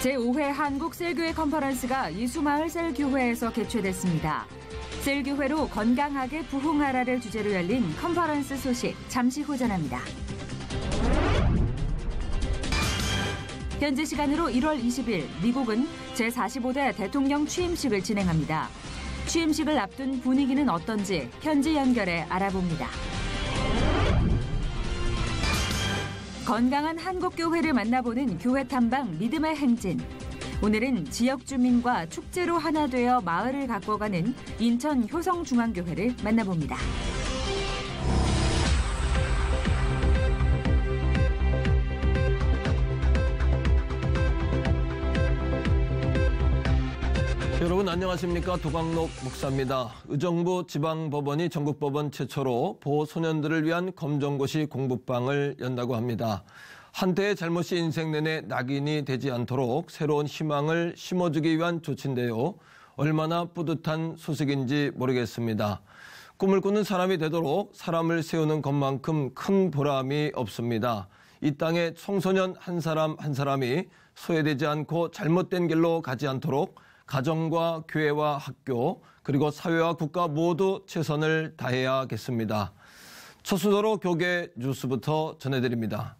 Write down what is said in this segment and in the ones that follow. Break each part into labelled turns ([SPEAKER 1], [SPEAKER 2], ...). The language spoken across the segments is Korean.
[SPEAKER 1] 제5회 한국셀교회 컨퍼런스가 이수마을 셀교회에서 개최됐습니다. 셀교회로 건강하게 부흥하라를 주제로 열린 컨퍼런스 소식 잠시 후 전합니다. 현지 시간으로 1월 20일 미국은 제45대 대통령 취임식을 진행합니다. 취임식을 앞둔 분위기는 어떤지 현지 연결해 알아봅니다. 건강한 한국교회를 만나보는 교회 탐방 믿음의 행진. 오늘은 지역 주민과 축제로 하나 되어 마을을 가꿔가는 인천 효성중앙교회를 만나봅니다.
[SPEAKER 2] 여러분 안녕하십니까? 도광록 목사입니다. 의정부 지방법원이 전국법원 최초로 보호소년들을 위한 검정고시 공부방을 연다고 합니다. 한때의 잘못이 인생 내내 낙인이 되지 않도록 새로운 희망을 심어주기 위한 조치인데요. 얼마나 뿌듯한 소식인지 모르겠습니다. 꿈을 꾸는 사람이 되도록 사람을 세우는 것만큼 큰 보람이 없습니다. 이 땅의 청소년 한 사람 한 사람이 소외되지 않고 잘못된 길로 가지 않도록 가정과 교회와 학교 그리고 사회와 국가 모두 최선을 다해야겠습니다. 초수도로 교계 뉴스부터 전해드립니다.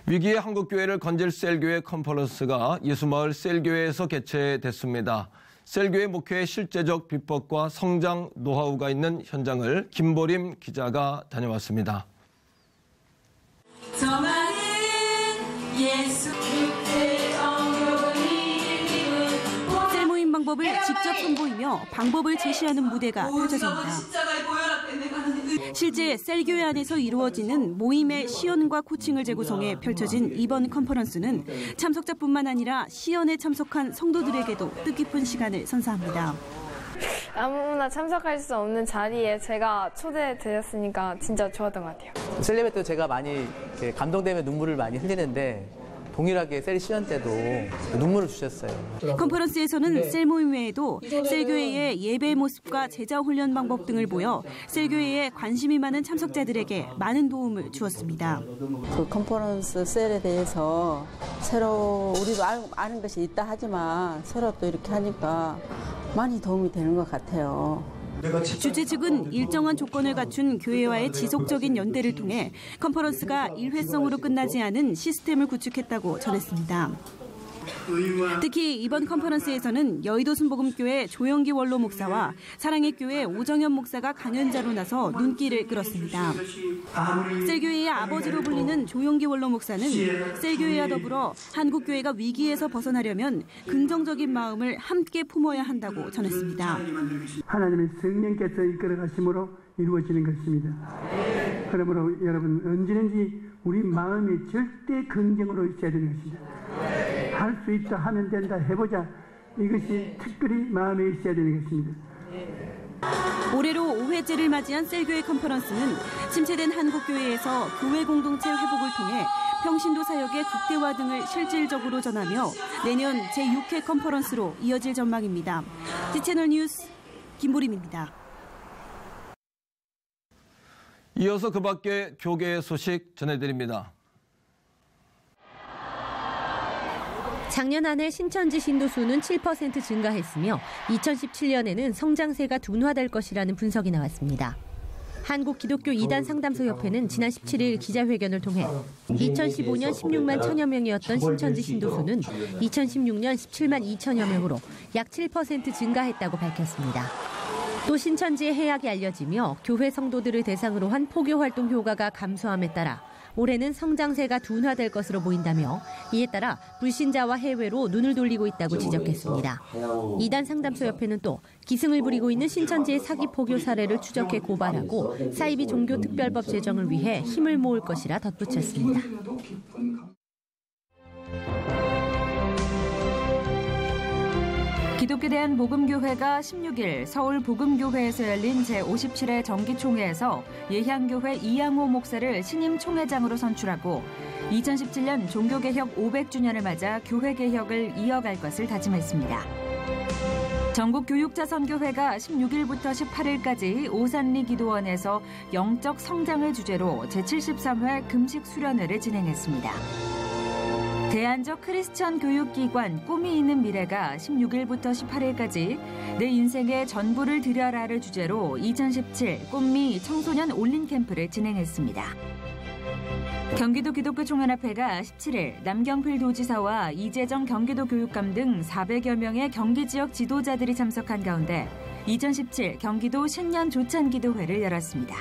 [SPEAKER 2] 위기의 한국교회를 건질 셀교회 컨퍼런스가 이수마을 셀교회에서 개최됐습니다. 셀교회 목회의 실제적 비법과 성장 노하우가 있는 현장을 김보림 기자가 다녀왔습니다.
[SPEAKER 3] 셀 모임 방법을 직접 선보이며 방법을 제시하는 무대가 펼쳐집니다. 실제 셀교회 안에서 이루어지는 모임의 시연과 코칭을 재구성해 펼쳐진 이번 컨퍼런스는 참석자뿐만 아니라 시연에 참석한 성도들에게도 뜻깊은 시간을 선사합니다.
[SPEAKER 4] 아무나 참석할 수 없는 자리에 제가 초대되었으니까 진짜 좋았던 것 같아요.
[SPEAKER 5] 셀 예배 때 제가 많이 감동되며 눈물을 많이 흘리는데 동일하게 셀 시연 때도 눈물을 주셨어요.
[SPEAKER 3] 컨퍼런스에서는 셀 모임 외에도 셀교회의 예배의 모습과 제자 훈련 방법 등을 보여 셀교회에 관심이 많은 참석자들에게 많은 도움을 주었습니다.
[SPEAKER 6] 그 컨퍼런스 셀에 대해서 새로 우리도 아는 것이 있다 하지만 새로 또 이렇게 하니까 많이 도움이 되는 것 같아요.
[SPEAKER 3] 주최 측은 일정한 조건을 갖춘 교회와의 지속적인 연대를 통해 컨퍼런스가 일회성으로 끝나지 않은 시스템을 구축했다고 전했습니다. 특히 이번 컨퍼런스에서는 여의도 순복음교회 조영기 원로 목사와 사랑의 교회 오정현 목사가 강연자로 나서 눈길을 끌었습니다. 셀교회의 아버지로 불리는 조영기 원로 목사는 셀교회와 더불어 한국교회가 위기에서 벗어나려면 긍정적인 마음을 함께 품어야 한다고 전했습니다.
[SPEAKER 7] 하나님의 성령께서 이끌어 가심으로 이루어지는 것입니다. 그러므로 여러분 언제든지 우리 마음이 절대 긍정으로 있어야 되는 것입니다. 할 수 있다, 하면 된다, 해보자. 이것이 특별히 마음에 있어야 되는 것입니다.
[SPEAKER 3] 올해로 5회째를 맞이한 셀교회 컨퍼런스는 침체된 한국교회에서 교회 공동체 회복을 통해 평신도 사역의 극대화 등을 실질적으로 전하며 내년 제6회 컨퍼런스로 이어질 전망입니다. D채널 뉴스 김보림입니다.
[SPEAKER 2] 이어서 그 밖에 교계 소식 전해드립니다.
[SPEAKER 8] 작년 한 해 신천지 신도수는 7% 증가했으며 2017년에는 성장세가 둔화될 것이라는 분석이 나왔습니다. 한국기독교 이단 상담소협회는 지난 17일 기자회견을 통해 2015년 16만 1천여 명이었던 신천지 신도수는 2016년 17만 2천여 명으로 약 7% 증가했다고 밝혔습니다. 또 신천지의 해약이 알려지며 교회 성도들을 대상으로 한 포교 활동 효과가 감소함에 따라 올해는 성장세가 둔화될 것으로 보인다며 이에 따라 불신자와 해외로 눈을 돌리고 있다고 지적했습니다. 이단 상담소협회는 또 기승을 부리고 있는 신천지의 사기 포교 사례를 추적해 고발하고 사이비 종교특별법 제정을 위해 힘을 모을 것이라 덧붙였습니다.
[SPEAKER 1] 기독교 대한복음교회가 16일 서울 복음교회에서 열린 제57회 정기총회에서 예향교회 이양호 목사를 신임 총회장으로 선출하고 2017년 종교개혁 500주년을 맞아 교회개혁을 이어갈 것을 다짐했습니다. 전국교육자선교회가 16일부터 18일까지 오산리 기도원에서 영적 성장을 주제로 제73회 금식 수련회를 진행했습니다. 대안적 크리스천 교육기관 꿈이 있는 미래가 16일부터 18일까지 내 인생의 전부를 드려라를 주제로 2017 꿈미 청소년 올린 캠프를 진행했습니다. 경기도 기독교 총연합회가 17일 남경필 도지사와 이재정 경기도 교육감 등 400여 명의 경기 지역 지도자들이 참석한 가운데 2017 경기도 신년 조찬 기도회를 열었습니다.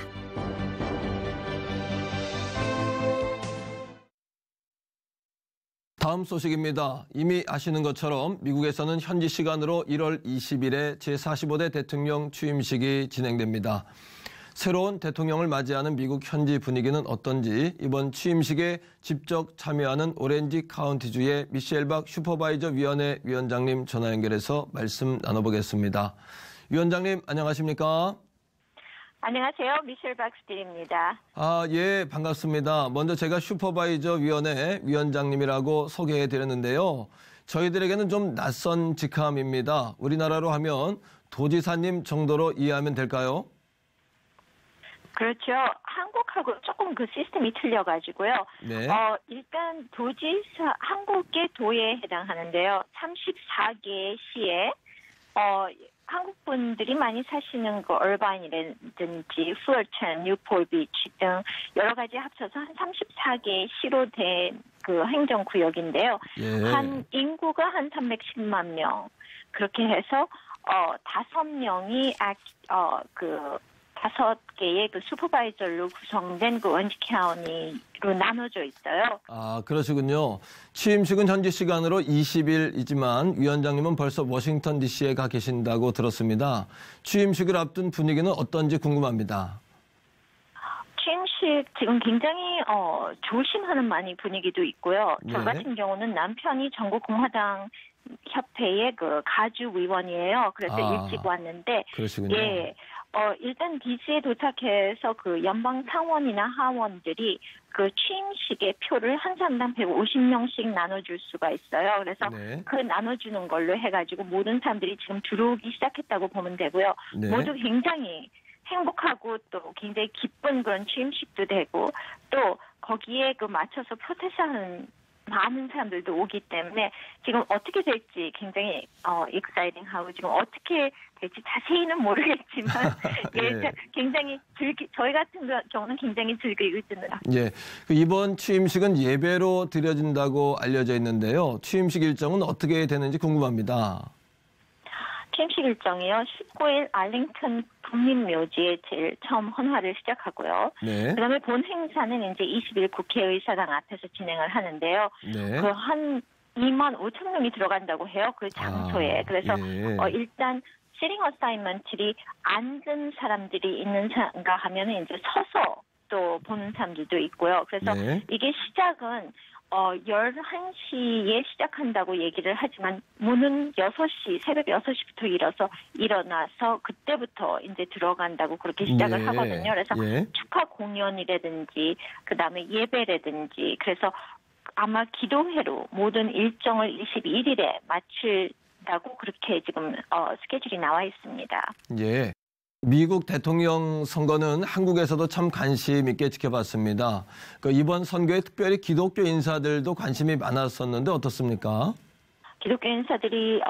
[SPEAKER 2] 다음 소식입니다. 이미 아시는 것처럼 미국에서는 현지 시간으로 1월 20일에 제45대 대통령 취임식이 진행됩니다. 새로운 대통령을 맞이하는 미국 현지 분위기는 어떤지 이번 취임식에 직접 참여하는 오렌지 카운티주의 미셸 박 슈퍼바이저 위원회 위원장님 전화 연결해서 말씀 나눠보겠습니다. 위원장님 안녕하십니까?
[SPEAKER 9] 안녕하세요. 미셸 박스틸입니다.
[SPEAKER 2] 예, 반갑습니다. 먼저 제가 슈퍼바이저 위원회 위원장님이라고 소개해드렸는데요. 저희들에게는 좀 낯선 직함입니다. 우리나라로 하면 도지사님 정도로 이해하면 될까요?
[SPEAKER 9] 그렇죠. 한국하고 조금 그 시스템이 틀려가지고요.
[SPEAKER 2] 네.
[SPEAKER 9] 일단 도지사, 한국의 도에 해당하는데요. 34개 시에, 한국 분들이 많이 사시는 그 얼반이라든지 풀턴, 뉴폴 비치 등 여러 가지 합쳐서 한 34개 시로 된 그 행정구역인데요.
[SPEAKER 2] 예.
[SPEAKER 9] 한 인구가 한 310만 명. 그렇게 해서 5명이 5개의 그 슈퍼바이저로 구성된 그 오렌지 카운티로 나눠져 있어요.
[SPEAKER 2] 그러시군요. 취임식은 현지 시간으로 20일이지만 위원장님은 벌써 워싱턴 DC에 가 계신다고 들었습니다. 취임식을 앞둔 분위기는 어떤지 궁금합니다.
[SPEAKER 9] 취임식 지금 굉장히 조심하는 많이 분위기도 있고요. 저 같은 경우는 남편이 전국공화당 협회의 그 가주위원이에요. 그래서 일찍 왔는데,
[SPEAKER 2] 그러시군요.
[SPEAKER 9] 예. 일단 DC에 도착해서 그 연방 상원이나 하원들이 그 취임식의 표를 한 사람당 150명씩 나눠줄 수가 있어요. 그래서
[SPEAKER 2] 네.
[SPEAKER 9] 그 나눠주는 걸로 해가지고 모든 사람들이 지금 들어오기 시작했다고 보면 되고요.
[SPEAKER 2] 네.
[SPEAKER 9] 모두 굉장히 행복하고 또 굉장히 기쁜 그런 취임식도 되고 또 거기에 그 맞춰서 프로테스트하는 많은 사람들도 오기 때문에 지금 어떻게 될지 굉장히 익사이팅하고 지금 어떻게 될지 자세히는 모르겠지만
[SPEAKER 2] 네.
[SPEAKER 9] 굉장히 저희 같은 경우는 굉장히 즐기고 있습니다.
[SPEAKER 2] 예, 이번 취임식은 예배로 드려진다고 알려져 있는데요. 취임식 일정은 어떻게 되는지 궁금합니다.
[SPEAKER 9] 취임식 일정이요. 19일 알링턴 국민묘지에 제일 처음 헌화를 시작하고요.
[SPEAKER 2] 네.
[SPEAKER 9] 그다음에 본 행사는 이제 20일 국회의사당 앞에서 진행을 하는데요.
[SPEAKER 2] 네.
[SPEAKER 9] 그 한 2만 5천 명이 들어간다고 해요. 그 장소에. 그래서
[SPEAKER 2] 예.
[SPEAKER 9] 일단 시링 어사이먼트리 앉은 사람들이 있는가 하면은 이제 서서 또 보는 사람들도 있고요. 그래서
[SPEAKER 2] 네.
[SPEAKER 9] 이게 시작은 11시에 시작한다고 얘기를 하지만 문은 6시, 새벽 6시부터 일어나서 그때부터 이제 들어간다고 그렇게 시작을
[SPEAKER 2] 네.
[SPEAKER 9] 하거든요. 그래서
[SPEAKER 2] 예.
[SPEAKER 9] 축하 공연이라든지 그다음에 예배라든지 그래서 아마 기도회로 모든 일정을 21일에 마칠다고 그렇게 지금 스케줄이 나와 있습니다.
[SPEAKER 2] 예. 미국 대통령 선거는 한국에서도 참 관심 있게 지켜봤습니다. 이번 선거에 특별히 기독교 인사들도 관심이 많았었는데 어떻습니까?
[SPEAKER 9] 기독교 인사들이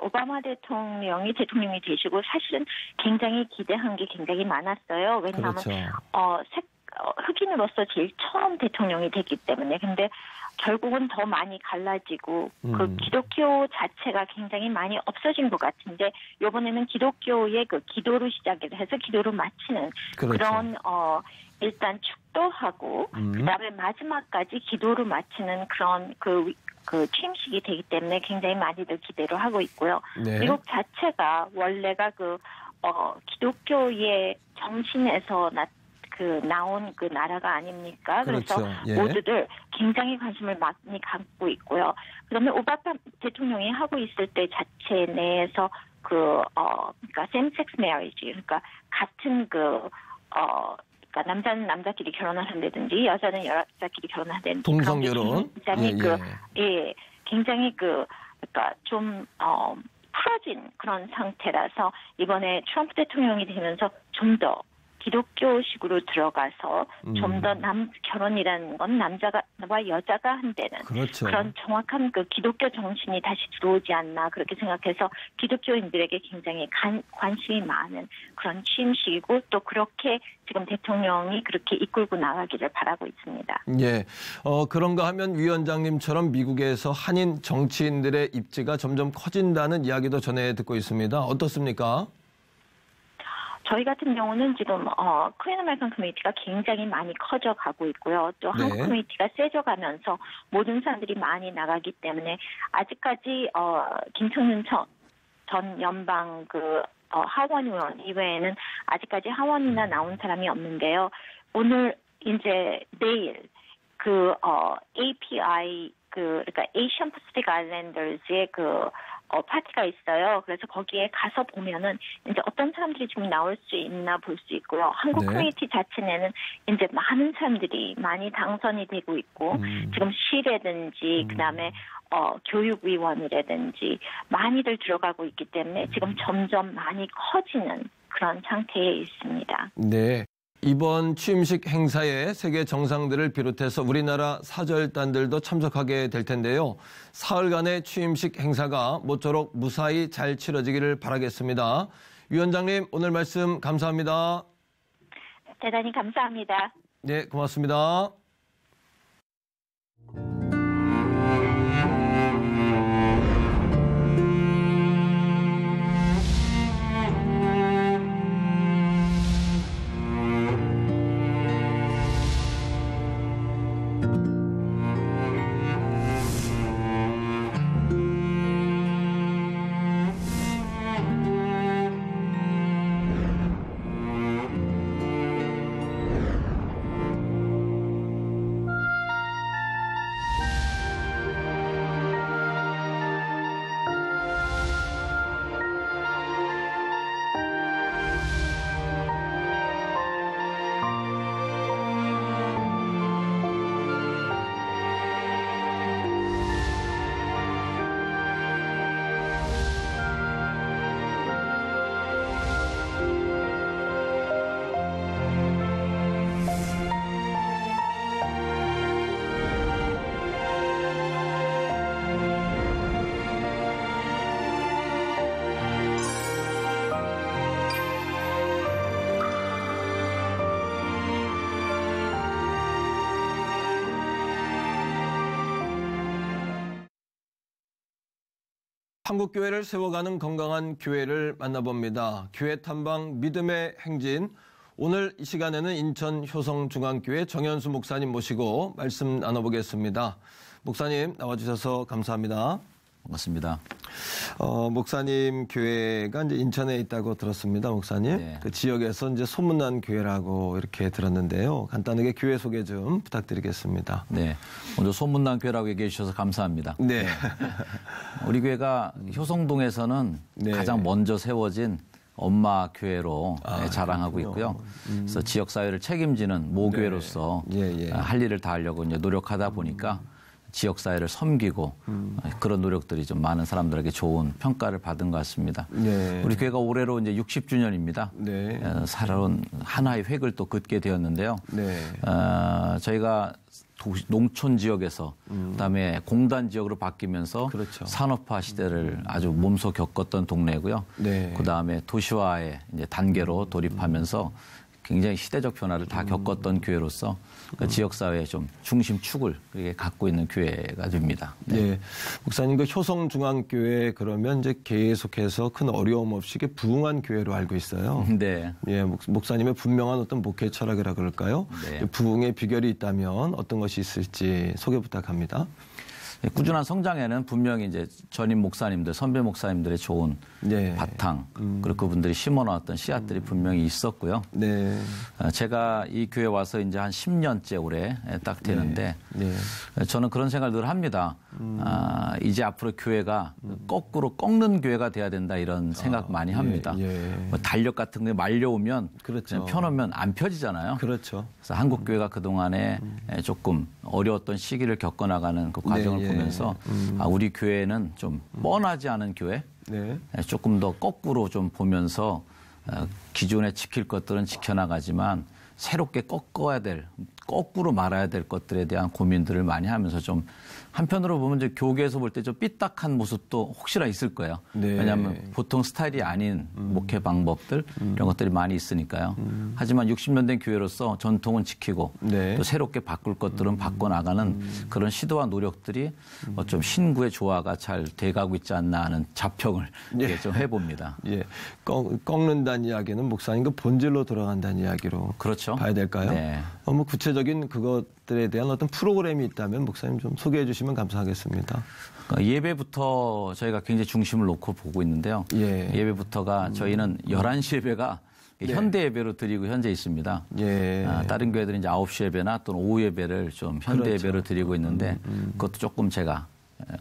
[SPEAKER 9] 오바마 대통령이 되시고 사실은 굉장히 기대한 게 굉장히 많았어요. 왜냐하면
[SPEAKER 2] 그렇죠.
[SPEAKER 9] 흑인으로서 제일 처음 대통령이 됐기 때문에. 근데 결국은 더 많이 갈라지고 그 기독교 자체가 굉장히 많이 없어진 것 같은데 이번에는 기독교의 그 기도로 시작을 해서 기도로 마치는
[SPEAKER 2] 그렇죠.
[SPEAKER 9] 그런 일단 축도하고 그다음에 마지막까지 기도로 마치는 그런 그 취임식이 되기 때문에 굉장히 많이들 기대를 하고 있고요.
[SPEAKER 2] 네.
[SPEAKER 9] 미국 자체가 원래가 기독교의 정신에서 나온 그 나라가 아닙니까?
[SPEAKER 2] 그렇죠.
[SPEAKER 9] 그래서
[SPEAKER 2] 예.
[SPEAKER 9] 모두들 굉장히 관심을 많이 갖고 있고요. 그다음에 오바마 대통령이 하고 있을 때 자체 내에서 그러니까 same-sex marriage, 그러니까 같은 그러니까 남자는 남자끼리 결혼을 한다든지 여자는 여자끼리 결혼을 한다든지
[SPEAKER 2] 동성 결혼.
[SPEAKER 9] 굉장히 굉장히 그러니까 좀 풀어진 그런 상태라서 이번에 트럼프 대통령이 되면서 좀 더 기독교식으로 들어가서 좀 더 결혼이라는 건 남자와 여자가 한다는
[SPEAKER 2] 그렇죠.
[SPEAKER 9] 그런 정확한 그 기독교 정신이 다시 들어오지 않나 그렇게 생각해서 기독교인들에게 굉장히 관심이 많은 그런 취임식이고 또 그렇게 지금 대통령이 그렇게 이끌고 나가기를 바라고 있습니다.
[SPEAKER 2] 예, 그런가 하면 위원장님처럼 미국에서 한인 정치인들의 입지가 점점 커진다는 이야기도 전해 듣고 있습니다. 어떻습니까?
[SPEAKER 9] 저희 같은 경우는 지금 코리안 아메리칸 커뮤니티가 굉장히 많이 커져가고 있고요. 또 한국 커뮤니티가 세져가면서 모든 사람들이 많이 나가기 때문에 아직까지 김청윤 전 연방 하원 의원 이외에는 아직까지 하원이나 나온 사람이 없는데요. 오늘 이제 내일 API 그러니까 Asian Pacific Islanders의 파티가 있어요. 그래서 거기에 가서 보면은 이제 어떤 사람들이 지금 나올 수 있나 볼 수 있고요. 한국 커뮤니티 자체는 이제 많은 사람들이 많이 당선이 되고 있고 지금 시라든지 그다음에 교육위원이라든지 많이들 들어가고 있기 때문에 지금 점점 많이 커지는 그런 상태에 있습니다.
[SPEAKER 2] 네. 이번 취임식 행사에 세계 정상들을 비롯해서 우리나라 사절단들도 참석하게 될 텐데요. 사흘간의 취임식 행사가 모쪼록 무사히 잘 치러지기를 바라겠습니다. 위원장님, 오늘 말씀 감사합니다.
[SPEAKER 9] 대단히 감사합니다.
[SPEAKER 2] 네, 고맙습니다. 한국교회를 세워가는 건강한 교회를 만나봅니다. 교회 탐방 믿음의 행진. 오늘 이 시간에는 인천 효성중앙교회 정현수 목사님 모시고 말씀 나눠보겠습니다. 목사님 나와주셔서 감사합니다.
[SPEAKER 10] 반갑습니다.
[SPEAKER 2] 목사님 교회가 이제 인천에 있다고 들었습니다, 목사님.
[SPEAKER 10] 네.
[SPEAKER 2] 그 지역에서 이제 소문난 교회라고 이렇게 들었는데요. 간단하게 교회 소개 좀 부탁드리겠습니다.
[SPEAKER 10] 네. 먼저 소문난 교회라고 얘기해 주셔서 감사합니다.
[SPEAKER 2] 네.
[SPEAKER 10] 우리 교회가 효성동에서는 가장 먼저 세워진 엄마 교회로 자랑하고 있고요. 그래서 지역 사회를 책임지는 모교회로서 할 일을 다 하려고 이제 노력하다 보니까 지역 사회를 섬기고 그런 노력들이 좀 많은 사람들에게 좋은 평가를 받은 것 같습니다.
[SPEAKER 2] 네.
[SPEAKER 10] 우리 교회가 올해로 이제 60주년입니다.
[SPEAKER 2] 네.
[SPEAKER 10] 살아온 하나의 획을 또 긋게 되었는데요.
[SPEAKER 2] 네.
[SPEAKER 10] 저희가 농촌 지역에서 그다음에 공단 지역으로 바뀌면서
[SPEAKER 2] 그렇죠.
[SPEAKER 10] 산업화 시대를 아주 몸소 겪었던 동네고요.
[SPEAKER 2] 네.
[SPEAKER 10] 그다음에 도시화의 이제 단계로 돌입하면서 굉장히 시대적 변화를 다 겪었던 교회로서 그 지역사회의 좀 중심축을 갖고 있는 교회가 됩니다.
[SPEAKER 2] 네. 네. 목사님, 그 효성중앙교회 그러면 이제 계속해서 큰 어려움 없이 부흥한 교회로 알고 있어요.
[SPEAKER 10] 네.
[SPEAKER 2] 예, 목사님의 분명한 어떤 목회 철학이라 그럴까요?
[SPEAKER 10] 네.
[SPEAKER 2] 부흥의 비결이 있다면 어떤 것이 있을지 소개 부탁합니다.
[SPEAKER 10] 꾸준한 성장에는 분명히 이제 전임 목사님들, 선배 목사님들의 좋은 바탕, 그리고 그분들이 심어놓았던 씨앗들이 분명히 있었고요.
[SPEAKER 2] 네.
[SPEAKER 10] 제가 이 교회 와서 이제 한 10년째 올해 딱 되는데 저는 그런 생각을 늘 합니다. 이제 앞으로 교회가 거꾸로 꺾는 교회가 돼야 된다 이런 생각 많이 합니다. 뭐 달력 같은 게 말려오면
[SPEAKER 2] 그렇죠.
[SPEAKER 10] 펴놓으면 안 펴지잖아요.
[SPEAKER 2] 그렇죠.
[SPEAKER 10] 그래서 한국 교회가 그동안에 조금 어려웠던 시기를 겪어나가는 그 과정을 보면서 우리 교회는 좀 뻔하지 않은 교회, 조금 더 거꾸로 좀 보면서 기존에 지킬 것들은 지켜나가지만 새롭게 거꾸로 말아야 될 것들에 대한 고민들을 많이 하면서 좀 한편으로 보면 이제 교계에서 볼 때 좀 삐딱한 모습도 혹시나 있을 거예요. 네. 왜냐하면 보통 스타일이 아닌 목회 방법들 이런 것들이 많이 있으니까요. 하지만 60년 된 교회로서 전통은 지키고 네. 또 새롭게 바꿀 것들은 바꿔나가는 그런 시도와 노력들이 좀 신구의 조화가 잘 돼가고 있지 않나 하는 자평을 예. 좀 해봅니다.
[SPEAKER 2] 예. 꺾는다는 이야기는 목사님 그 본질로 돌아간다는 이야기로
[SPEAKER 10] 그렇죠.
[SPEAKER 2] 봐야 될까요? 네. 뭐 구체적인 그것들에 대한 어떤 프로그램이 있다면 목사님 좀 소개해 주시면 감사하겠습니다.
[SPEAKER 10] 예배부터 저희가 굉장히 중심을 놓고 보고 있는데요. 예배부터가 저희는 11시 예배가 현대 예배로 드리고 현재 있습니다. 다른 교회들은 이제 9시 예배나 또는 오후 예배를 좀 현대 그렇죠. 예배로 드리고 있는데 그것도 조금 제가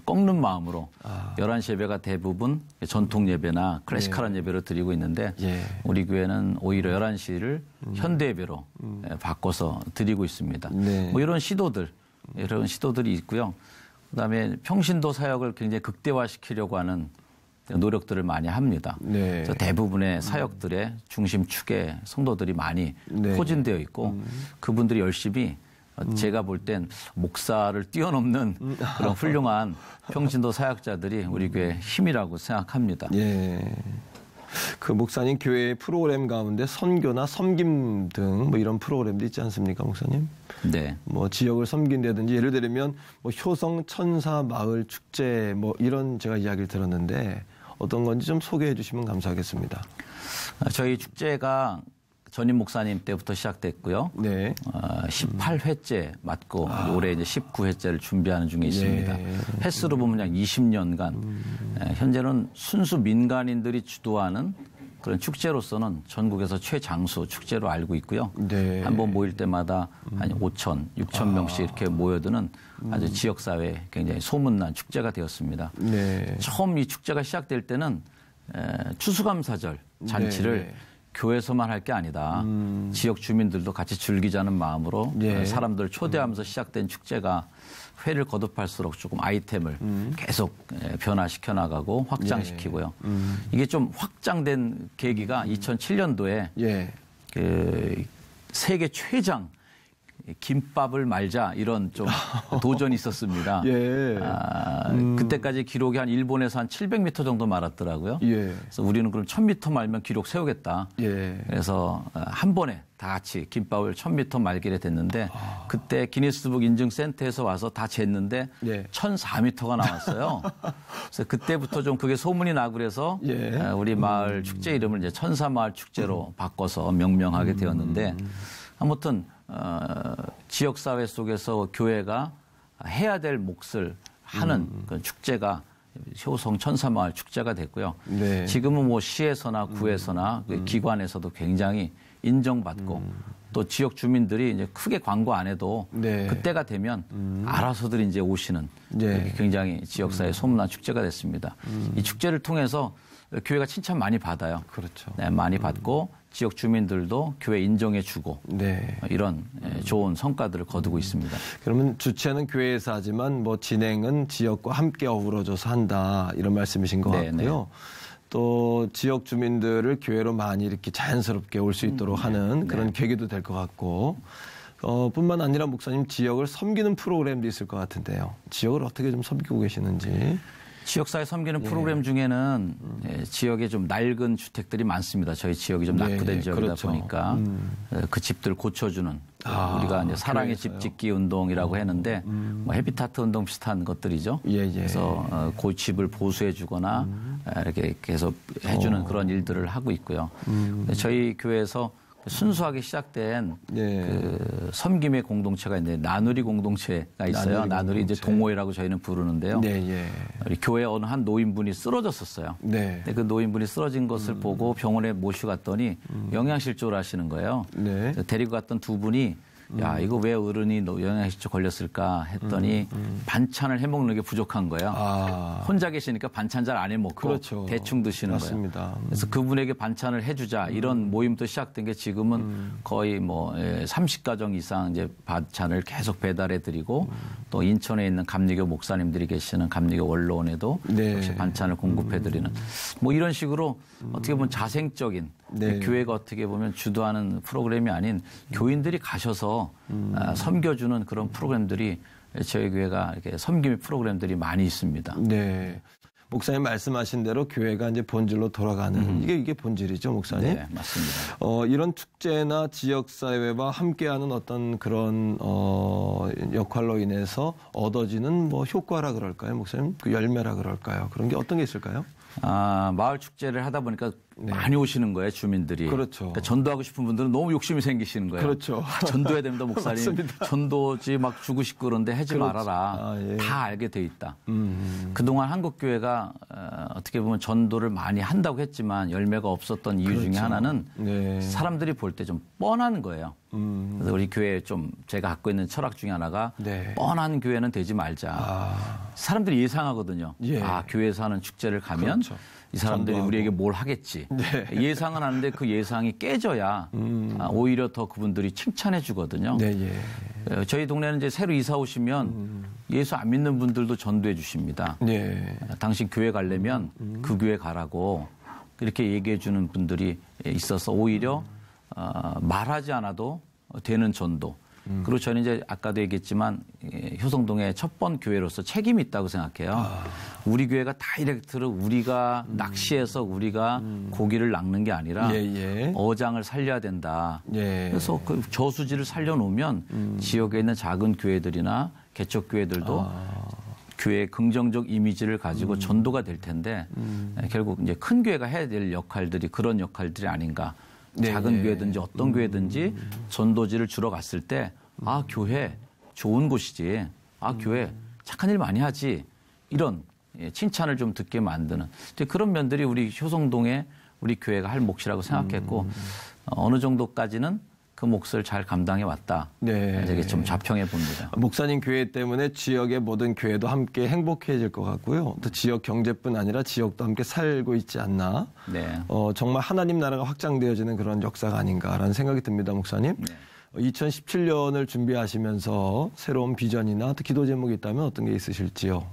[SPEAKER 10] 꺾는 마음으로 11시 예배가 대부분 전통 예배나 클래시컬한 예배로 드리고 있는데 우리 교회는 오히려 11시를 현대 예배로 바꿔서 드리고 있습니다. 뭐 이런 시도들이 있고요. 그다음에 평신도 사역을 굉장히 극대화시키려고 하는 노력들을 많이 합니다. 그래서 대부분의 사역들의 중심축에 성도들이 많이 포진되어 있고 그분들이 열심히 제가 볼 땐 목사를 뛰어넘는 그런 훌륭한 평신도 사역자들이 우리 교회의 힘이라고 생각합니다.
[SPEAKER 2] 예. 그 목사님 교회의 프로그램 가운데 선교나 섬김 등 뭐 이런 프로그램도 있지 않습니까, 목사님?
[SPEAKER 10] 네.
[SPEAKER 2] 뭐 지역을 섬긴다든지 예를 들면 뭐 효성 천사 마을 축제 뭐 이런 제가 이야기를 들었는데 어떤 건지 좀 소개해 주시면 감사하겠습니다.
[SPEAKER 10] 저희 축제가 전임 목사님 때부터 시작됐고요. 네. 18회째 맞고 올해 이제 19회째를 준비하는 중에 있습니다. 횟수로 보면 약 20년간 현재는 순수 민간인들이 주도하는 그런 축제로서는 전국에서 최장수 축제로 알고 있고요. 네. 한번 모일 때마다 한 5천, 6천 명씩 이렇게 모여드는 아주 지역사회에 굉장히 소문난 축제가 되었습니다. 네. 처음 이 축제가 시작될 때는 추수감사절 잔치를 교회에서만 할 게 아니다. 지역 주민들도 같이 즐기자는 마음으로 사람들을 초대하면서 시작된 축제가 회를 거듭할수록 조금 아이템을 계속 변화시켜 나가고 확장시키고요. 이게 좀 확장된 계기가 2007년도에 그 세계 최장 김밥을 말자 이런 좀 도전이 있었습니다. 그때까지 기록이 한 일본에서 한 700m 정도 말았더라고요. 그래서 우리는 그럼 1000m 말면 기록 세우겠다. 그래서 한 번에 다 같이 김밥을 1000m 말기를 됐는데 그때 기니스북 인증센터에서 와서 다 쟀는데 1004m가 나왔어요. 그래서 그때부터 좀 그게 소문이 나고 그래서 우리 마을 축제 이름을 이제 천사마을 축제로 바꿔서 명명하게 되었는데 아무튼 지역사회 속에서 교회가 해야 될 몫을 하는 그 축제가 효성 천사마을 축제가 됐고요. 지금은 뭐 시에서나 구에서나 그 기관에서도 굉장히 인정받고 또 지역 주민들이 이제 크게 광고 안 해도 그때가 되면 알아서들 이제 오시는 굉장히 지역사회 소문난 축제가 됐습니다. 이 축제를 통해서 교회가 칭찬 많이 받아요.
[SPEAKER 2] 그렇죠.
[SPEAKER 10] 많이 받고 지역 주민들도 교회 인정해주고 이런 좋은 성과들을 거두고 있습니다.
[SPEAKER 2] 그러면 주최는 교회에서 하지만 뭐 진행은 지역과 함께 어우러져서 한다 이런 말씀이신 것 같고요. 또 지역 주민들을 교회로 많이 이렇게 자연스럽게 올 수 있도록 하는 그런 계기도 될 것 같고 뿐만 아니라 목사님 지역을 섬기는 프로그램도 있을 것 같은데요. 지역을 어떻게 좀 섬기고 계시는지.
[SPEAKER 10] 지역사회 섬기는 프로그램 중에는 지역에 좀 낡은 주택들이 많습니다. 저희 지역이 좀 낙후된 지역이다 보니까 그 집들 고쳐주는 우리가 이제 사랑의 집 짓기 운동이라고 했는데 뭐 헤비타트 운동 비슷한 것들이죠. 그래서 그 집을 보수해주거나 이렇게 계속 해주는 그런 일들을 하고 있고요. 저희 교회에서 순수하게 시작된 그 섬김의 공동체가 있는데 나누리 공동체가 있어요. 나누리 이제 동호회라고 저희는 부르는데요. 우리 교회 어느 한 노인분이 쓰러졌었어요. 근데 그 노인분이 쓰러진 것을 보고 병원에 모시고 갔더니 영양실조를 하시는 거예요. 데리고 갔던 두 분이 야, 이거 왜 어른이 영양실조 걸렸을까 했더니 반찬을 해먹는 게 부족한 거예요. 혼자 계시니까 반찬 잘 안 해먹고 대충 드시는 거예요. 그래서 그분에게 반찬을 해주자 이런 모임도 시작된 게 지금은 거의 뭐 30가정 이상 이제 반찬을 계속 배달해드리고 또 인천에 있는 감리교 목사님들이 계시는 감리교 원로원에도 역시 반찬을 공급해드리는 뭐 이런 식으로 어떻게 보면 자생적인 네. 교회가 어떻게 보면 주도하는 프로그램이 아닌 교인들이 가셔서 섬겨주는 그런 프로그램들이 저희 교회가 이렇게 섬김의 프로그램들이 많이 있습니다.
[SPEAKER 2] 네. 목사님 말씀하신 대로 교회가 이제 본질로 돌아가는 이게 본질이죠, 목사님?
[SPEAKER 10] 네, 맞습니다.
[SPEAKER 2] 이런 축제나 지역사회와 함께하는 어떤 그런 역할로 인해서 얻어지는 뭐 효과라 그럴까요, 목사님? 그 열매라 그럴까요? 그런 게 어떤 게 있을까요?
[SPEAKER 10] 마을 축제를 하다 보니까 많이 오시는 거예요, 주민들이.
[SPEAKER 2] 그렇죠.
[SPEAKER 10] 그러니까 전도하고 싶은 분들은 너무 욕심이 생기시는 거예요.
[SPEAKER 2] 그렇죠.
[SPEAKER 10] 전도해야 됩니다, 목사님. 전도지 막 주고 싶고 그런데 하지 말아라. 예. 다 알게 돼 있다. 그동안 한국교회가 어떻게 보면 전도를 많이 한다고 했지만 열매가 없었던 이유 중에 하나는 사람들이 볼 때 좀 뻔한 거예요. 그래서 우리 교회 좀 제가 갖고 있는 철학 중에 하나가 뻔한 교회는 되지 말자. 사람들이 예상하거든요. 예. 교회에서 하는 축제를 가면 이 사람들이 전도하고. 우리에게 뭘 하겠지. 예상은 하는데 그 예상이 깨져야 오히려 더 그분들이 칭찬해 주거든요. 저희 동네는 이제 새로 이사 오시면 예수 안 믿는 분들도 전도해 주십니다. 당신 교회 가려면 그 교회 가라고 이렇게 얘기해 주는 분들이 있어서 오히려 말하지 않아도 되는 전도. 그리고 저는 이제 아까도 얘기했지만 효성동의 첫 번 교회로서 책임이 있다고 생각해요. 우리 교회가 다이렉트로 우리가 낚시해서 우리가 고기를 낚는 게 아니라 어장을 살려야 된다. 그래서 그 저수지를 살려놓으면 지역에 있는 작은 교회들이나 개척 교회들도 교회의 긍정적 이미지를 가지고 전도가 될 텐데 결국 이제 큰 교회가 해야 될 역할들이 그런 역할들이 아닌가. 작은 교회든지 어떤 교회든지 전도지를 주러 갔을 때 교회 좋은 곳이지. 교회 착한 일 많이 하지. 이런 칭찬을 좀 듣게 만드는 그런 면들이 우리 효성동에 우리 교회가 할 몫이라고 생각했고 어느 정도까지는 그 몫을 잘 감당해 왔다. 되게 좀 자평해 봅니다.
[SPEAKER 2] 목사님 교회 때문에 지역의 모든 교회도 함께 행복해질 것 같고요. 또 지역 경제뿐 아니라 지역도 함께 살고 있지 않나. 정말 하나님 나라가 확장되어지는 그런 역사가 아닌가라는 생각이 듭니다, 목사님. 2017년을 준비하시면서 새로운 비전이나 또 기도 제목이 있다면 어떤 게 있으실지요?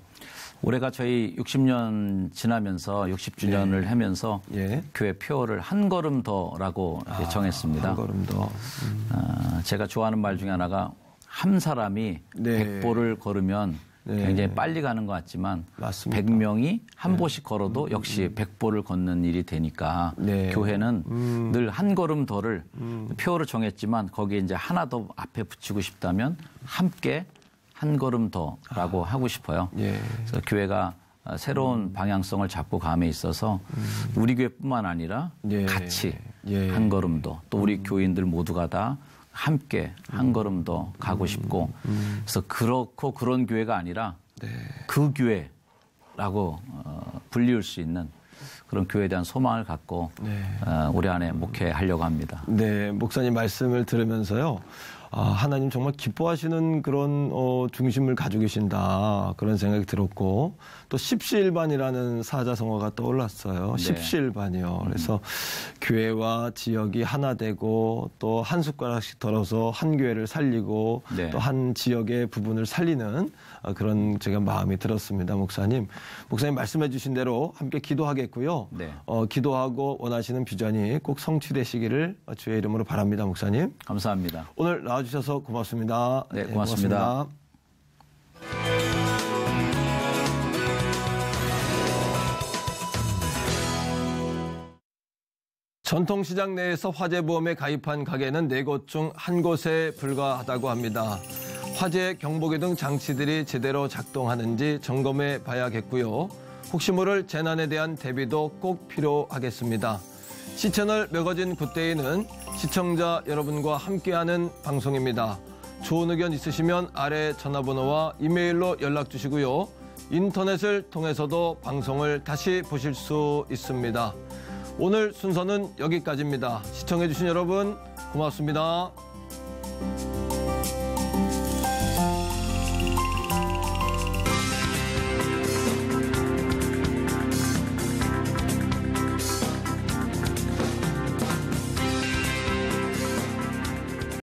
[SPEAKER 10] 올해가 저희 60년 지나면서 60주년을 하면서 교회 표어를 한 걸음 더라고 정했습니다.
[SPEAKER 2] 한 걸음 더.
[SPEAKER 10] 제가 좋아하는 말 중에 하나가 한 사람이 100보를 걸으면 굉장히 빨리 가는 것 같지만 100명이 한 보씩 걸어도 역시 100보를 걷는 일이 되니까 교회는 늘 한 걸음 더를 표어를 정했지만 거기에 이제 하나 더 앞에 붙이고 싶다면 함께 한 걸음 더라고 하고 싶어요. 그래서 교회가 새로운 방향성을 잡고 감에 있어서 우리 교회뿐만 아니라 같이 한 걸음 더, 또 우리 교인들 모두가 다 함께 한 걸음 더 가고 싶고, 그래서 그렇고 그런 교회가 아니라 그 교회라고 불리울 수 있는 그런 교회에 대한 소망을 갖고 올해 안에 목회하려고 합니다.
[SPEAKER 2] 네, 목사님 말씀을 들으면서요. 하나님 정말 기뻐하시는 그런 중심을 가지고 계신다 그런 생각이 들었고 또 십시일반이라는 사자성어가 떠올랐어요. 십시일반이요. 그래서 교회와 지역이 하나 되고 또 한 숟가락씩 덜어서 한 교회를 살리고 또 한 지역의 부분을 살리는 그런 제가 마음이 들었습니다. 목사님 말씀해 주신 대로 함께 기도하겠고요. 기도하고 원하시는 비전이 꼭 성취되시기를 주의 이름으로 바랍니다. 목사님.
[SPEAKER 10] 감사합니다.
[SPEAKER 2] 오늘 나와주셔서 고맙습니다.
[SPEAKER 10] 네, 고맙습니다.
[SPEAKER 2] 전통시장 내에서 화재보험에 가입한 가게는 4곳 중 1곳에 불과하다고 합니다. 화재 경보기 등 장치들이 제대로 작동하는지 점검해 봐야겠고요. 혹시 모를 재난에 대한 대비도 꼭 필요하겠습니다. 시채널 매거진 굿데이는 시청자 여러분과 함께하는 방송입니다. 좋은 의견 있으시면 아래 전화번호와 이메일로 연락 주시고요. 인터넷을 통해서도 방송을 다시 보실 수 있습니다. 오늘 순서는 여기까지입니다. 시청해주신 여러분 고맙습니다.